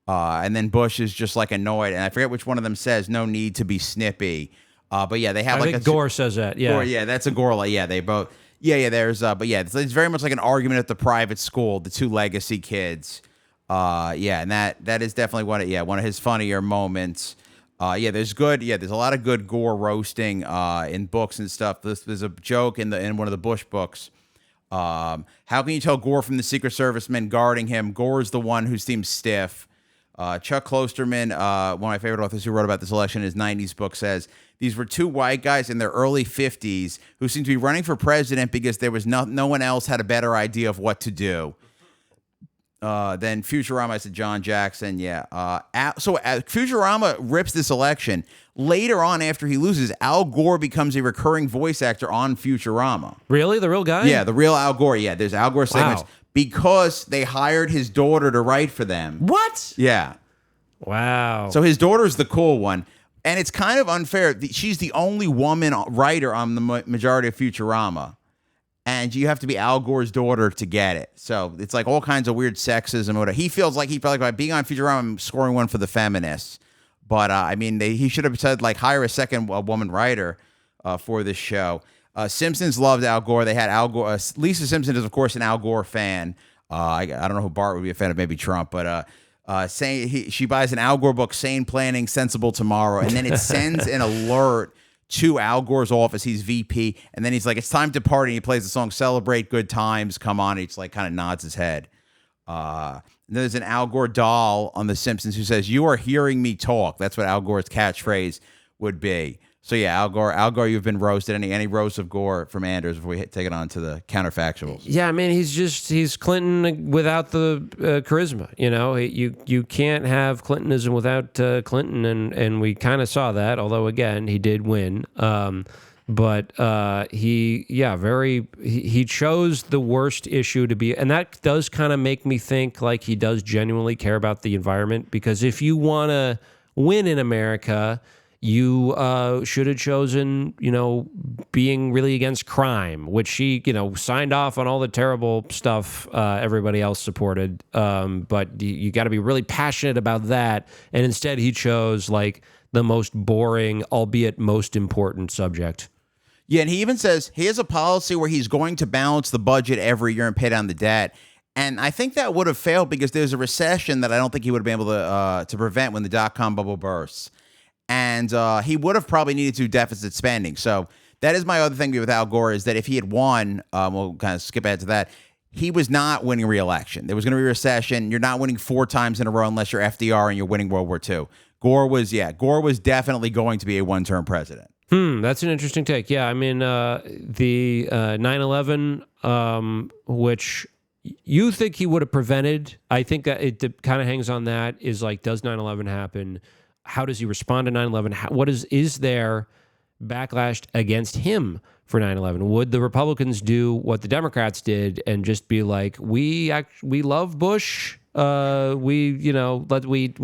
And then Bush is just like annoyed, and I forget which one of them says, no need to be snippy. But yeah, they have I think Gore says that. Yeah, Gore, that's a Gore. Like, yeah, they both. Yeah. There's, but yeah, it's very much like an argument at the private school. The two legacy kids. And that is definitely one of his funnier moments. There's a lot of good Gore roasting in books and stuff. There's a joke in one of the Bush books. How can you tell Gore from the Secret Service men guarding him? Gore's the one who seems stiff. Chuck Klosterman, one of my favorite authors who wrote about this election in his 90s book, says these were two white guys in their early 50s who seemed to be running for president because there was no one else had a better idea of what to do. Then Futurama, I said John Jackson, so Futurama rips this election. Later on, after he loses, Al Gore becomes a recurring voice actor on Futurama. Really? The real guy? Yeah, the real Al Gore. Yeah, there's Al Gore segments. Wow. Because they hired his daughter to write for them. What? Yeah. Wow. So his daughter's the cool one. And it's kind of unfair. She's the only woman writer on the majority of Futurama. And you have to be Al Gore's daughter to get it. So it's like all kinds of weird sexism. Or whatever. He feels like by being on Futurama, I'm scoring one for the feminists. But, he should have said, hire a second woman writer for this show. Simpsons loved Al Gore. They had Al Gore. Lisa Simpson is, of course, an Al Gore fan. I don't know who Bart would be a fan of, maybe Trump, but she buys an Al Gore book, Sane Planning, Sensible Tomorrow, and then it sends an alert to Al Gore's office. He's VP, and then he's like, it's time to party. He plays the song Celebrate Good Times, Come On. He's like kind of nods his head. And then there's an Al Gore doll on The Simpsons who says, you are hearing me talk. That's what Al Gore's catchphrase would be. So yeah, Al Gore, you've been roasted. Any roast of Gore from Anders before we take it on to the counterfactuals? Yeah, I mean, he's Clinton without the charisma. You can't have Clintonism without Clinton, and we kind of saw that. Although again, he did win. But he chose the worst issue to be, and that does kind of make me think like he does genuinely care about the environment. Because if you want to win in America, you should have chosen, being really against crime, which he, signed off on all the terrible stuff everybody else supported. But you got to be really passionate about that. And instead, he chose like the most boring, albeit most important subject. Yeah, and he even says he has a policy where he's going to balance the budget every year and pay down the debt. And I think that would have failed because there's a recession that I don't think he would have been able to prevent when the dot-com bubble bursts. And he would have probably needed to do deficit spending. So that is my other thing with Al Gore, is that if he had won, we'll kind of skip ahead to that, he was not winning re-election. There was going to be a recession. You're not winning 4 times in a row unless you're FDR and you're winning World War II. Gore was definitely going to be a one-term president. That's an interesting take. Yeah, I mean, the 9/11, which you think he would have prevented, I think that it kind of hangs on that, is like, does 9/11 happen? How does he respond to 9/11? What is there backlash against him for 9/11? Would the Republicans do what the Democrats did and just be like, we love Bush, we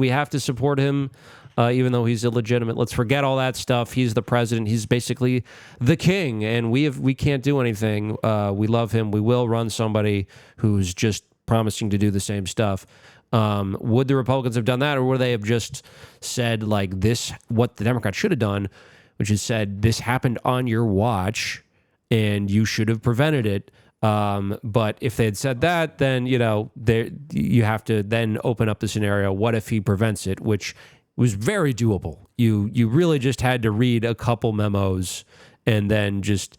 have to support him, even though he's illegitimate. Let's forget all that stuff. He's the president. He's basically the king, and we can't do anything. We love him. We will run somebody who's just promising to do the same stuff. Would the Republicans have done that, or would they have just said like this, what the Democrats should have done, which is said, this happened on your watch and you should have prevented it. But if they had said that, then, you have to then open up the scenario. What if he prevents it? Which was very doable. You really just had to read a couple memos and then just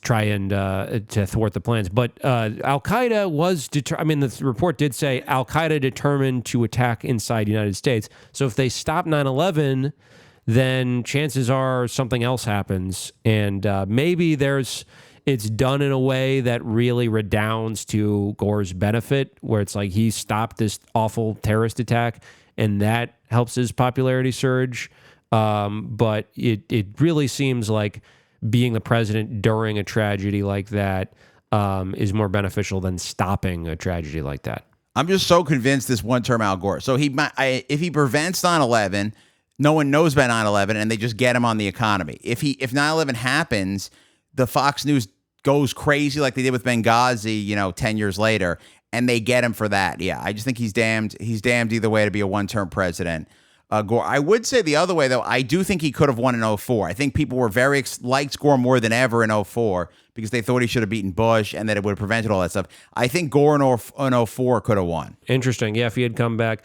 try and to thwart the plans. But Al-Qaeda was the report did say Al-Qaeda determined to attack inside the United States. So if they stop 9/11, then chances are something else happens. And maybe it's done in a way that really redounds to Gore's benefit, where it's like he stopped this awful terrorist attack and that helps his popularity surge. But it really seems like being the president during a tragedy like that is more beneficial than stopping a tragedy like that. I'm just so convinced this one-term Al Gore. So if he prevents 9/11, no one knows about 9/11, and they just get him on the economy. If 9/11 happens, the Fox News goes crazy like they did with Benghazi, 10 years later, and they get him for that. Yeah, I just think he's damned. He's damned either way to be a one-term president. Gore. I would say the other way, though, I do think he could have won in 2004. I think people were liked Gore more than ever in 2004 because they thought he should have beaten Bush and that it would have prevented all that stuff. I think Gore in 2004 could have won. Interesting. Yeah, if he had come back.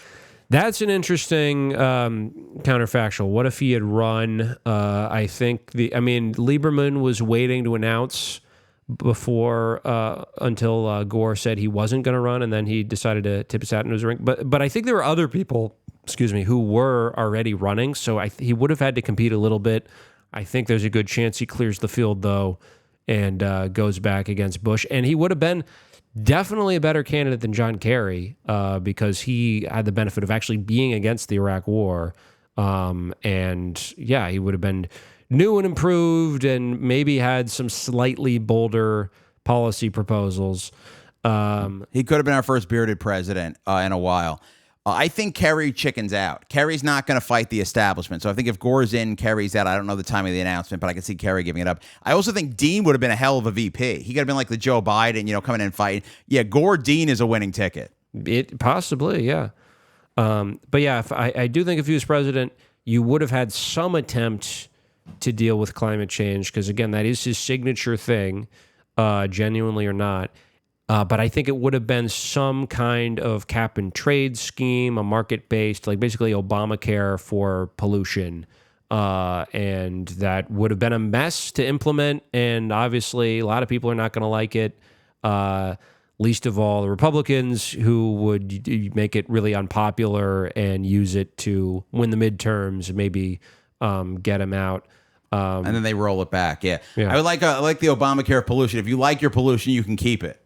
That's an interesting counterfactual. What if he had run? I think Lieberman was waiting to announce before until Gore said he wasn't going to run, and then he decided to tip his hat into his ring. But I think there were other people, who were already running, so he would have had to compete a little bit. I think there's a good chance he clears the field, though, and goes back against Bush. And he would have been definitely a better candidate than John Kerry because he had the benefit of actually being against the Iraq War. And, yeah, he would have been new and improved and maybe had some slightly bolder policy proposals. He could have been our first bearded president in a while. I think Kerry chickens out. Kerry's not going to fight the establishment. So I think if Gore's in, Kerry's out. I don't know the timing of the announcement, but I can see Kerry giving it up. I also think Dean would have been a hell of a VP. He could have been like the Joe Biden, coming in and fighting. Yeah, Gore Dean is a winning ticket. It possibly, yeah. But yeah, I do think if he was president, you would have had some attempt to deal with climate change because, again, that is his signature thing, genuinely or not. But I think it would have been some kind of cap and trade scheme, a market-based, like basically Obamacare for pollution. And that would have been a mess to implement. And obviously, a lot of people are not going to like it, least of all the Republicans, who would make it really unpopular and use it to win the midterms, maybe get him out. And then they roll it back. Yeah. I would like the Obamacare pollution. If you like your pollution, you can keep it.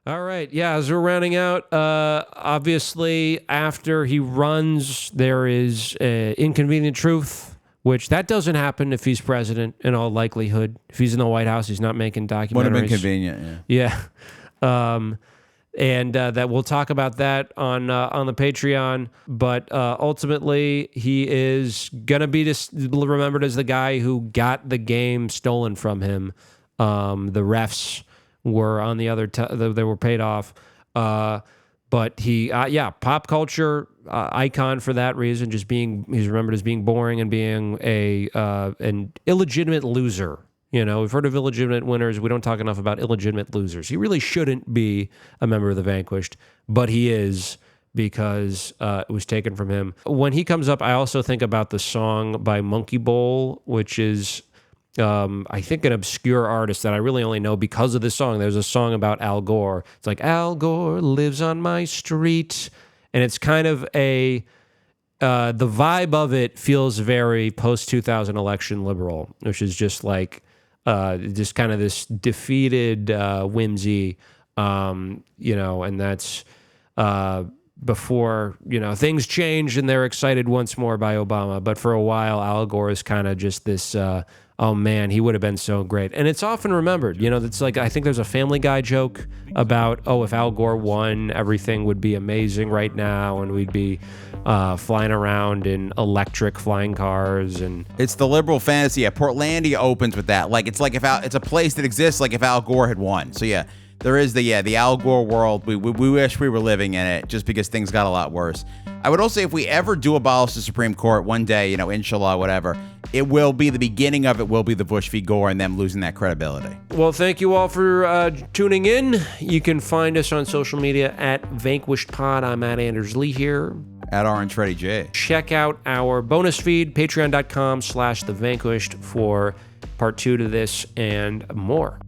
All right. Yeah. As we're rounding out, obviously, after he runs, there is inconvenient truth, which that doesn't happen if he's president in all likelihood. If he's in the White House, he's not making documentaries. Would have been convenient. Yeah. and that we'll talk about that on the Patreon. But ultimately, he is gonna be remembered as the guy who got the game stolen from him. The refs were on the other; they were paid off. But he, pop culture icon for that reason. He's remembered as being boring and being an illegitimate loser. You know, we've heard of illegitimate winners. We don't talk enough about illegitimate losers. He really shouldn't be a member of the Vanquished, but he is because it was taken from him. When he comes up, I also think about the song by Monkey Bowl, which is, I think, an obscure artist that I really only know because of this song. There's a song about Al Gore. It's like, Al Gore lives on my street. And it's kind of the vibe of it feels very post-2000 election liberal, which is just like, just kind of this defeated whimsy, and that's before, things changed and they're excited once more by Obama. But for a while, Al Gore is kind of just this, oh man, he would have been so great. And it's often remembered, it's like, I think there's a Family Guy joke about, if Al Gore won, everything would be amazing right now and we'd be flying around in electric flying cars. And it's the liberal fantasy. Yeah, Portlandia opens with that. Like, it's like it's a place that exists like if Al Gore had won. So yeah, there is the Al Gore world. We wish we were living in it just because things got a lot worse. I would also say if we ever do abolish the Supreme Court one day, inshallah, whatever, it will be the beginning of it will be the Bush v. Gore and them losing that credibility. Well, thank you all for tuning in. You can find us on social media at Vanquished Pod. I'm at Anders Lee here. At Orange Freddy J. Check out our bonus feed, patreon.com/thevanquished for part 2 to this and more.